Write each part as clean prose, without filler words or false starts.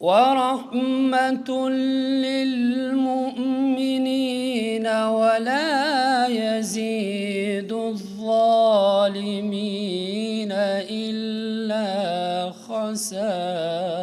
ورحمة للمؤمنين ولا يزيد الظالمين إلا خسارا.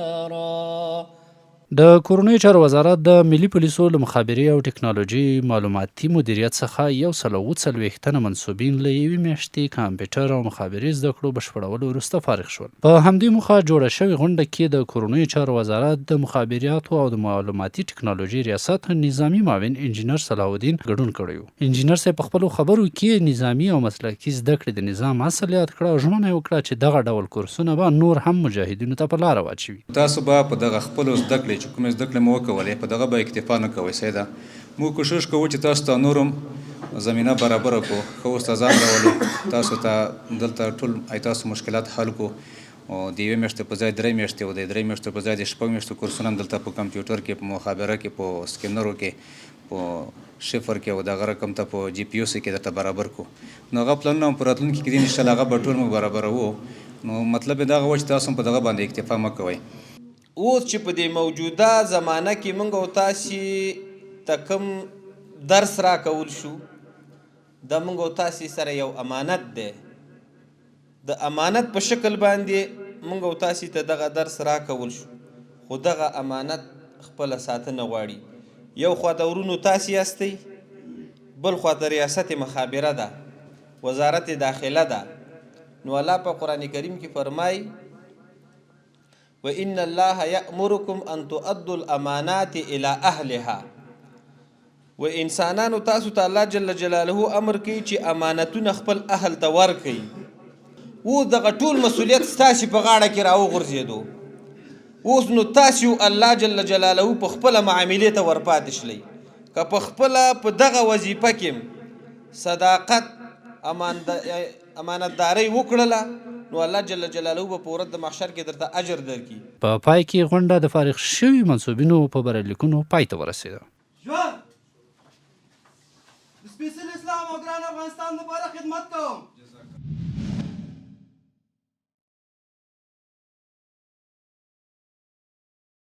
د کورنیو چارو وزارت د ملي پولیسو له مخابرې او ټکنالوژي معلوماتي مدیریت څخه 140 تنه منصوبین له یوې میاشتې کمپیوټر او مخابرې زده کړو بشپړولو وروسته فارغ شول. په همدې موخه جوړه شوې غونډه کې د کورنیو چارو وزارت د مخابراتو او د معلوماتي ټکنالوژي ریاست نظامي معاون انجینر صلاح الدین ګډون کړی و. انجینر صاحب په خپلو خبرو کې نظامي او مسلکي زده کړې د نظام اصل یاد کړه او ژمنه یې وکړه چې دغه ډول کورسونه به نور هم مجاهدینو ته په لاره واچوي. تاسو به په دغه خپلو زده کړې چې کومې زده کړې مو وکولې په دغه به اکتفا نه کوئ سیده موږ کوشش کوو چې تاسو ته نور هم زمینه برابره کړو ښه استادان راولو تاسو ته دلته ټول تاسو مشکلات حل کړو او د یوې میاشتې په ځای 3 میاشتې او د 3 میاشتو په ځای د 6 میاشتو کورسونه دلته په کمپیوټر کې په مخابره کې په سکینرو کې په شفر کې او دغه رقم ته په جی پی یو سي کې درته برابر کړو نو هغه پلانونه هم په راتلونکي کې دي انشاءالله هغه به ټول موږ برابروو نو مطلب یې دغه و چې تاسو هم په دغه باندې اکتفا مه کوئ. اوس چې په دې موجوده زمانه کې موږ او تاسې ته کوم درس راکول شو دا موږ او تاسې سره یو امانت دی د امانت په شکل باندې موږ او تاسې ته دغه درس راکول شو خو دغه امانت خپله ساتنه غواړي یو خواته ورونو تاسې یاستئ بل خواته ریاست مخابره ده وزارت داخله ده نو الله په قرآن کریم کې فرمایي وإن الله يأمركم أن تؤدوا الأمانات إلى أهلها و انسانانو تاسو ته الله جل جلاله امر کوي چې امانتونه خپل اهل ته ورکړي و دغه ټول مسؤلیت ستاسو په غاړه کې راوغورځېدو اوس نو تاسو الله جل جلاله په خپل معاملې ته ورپاتې شئ که په خپل په دغه وظیفه کې صداقت امانتداري وکړله نو الله جل جلاله به په ورځ د محشر کې درته اجر درکړي. په پای کې غونډه د فارغ شوي منصوبینو په بریالیکونو پای ته ورسېده. ژوند د سپېڅلي اسلام او ګران افغانستان لپاره خدمت کوم.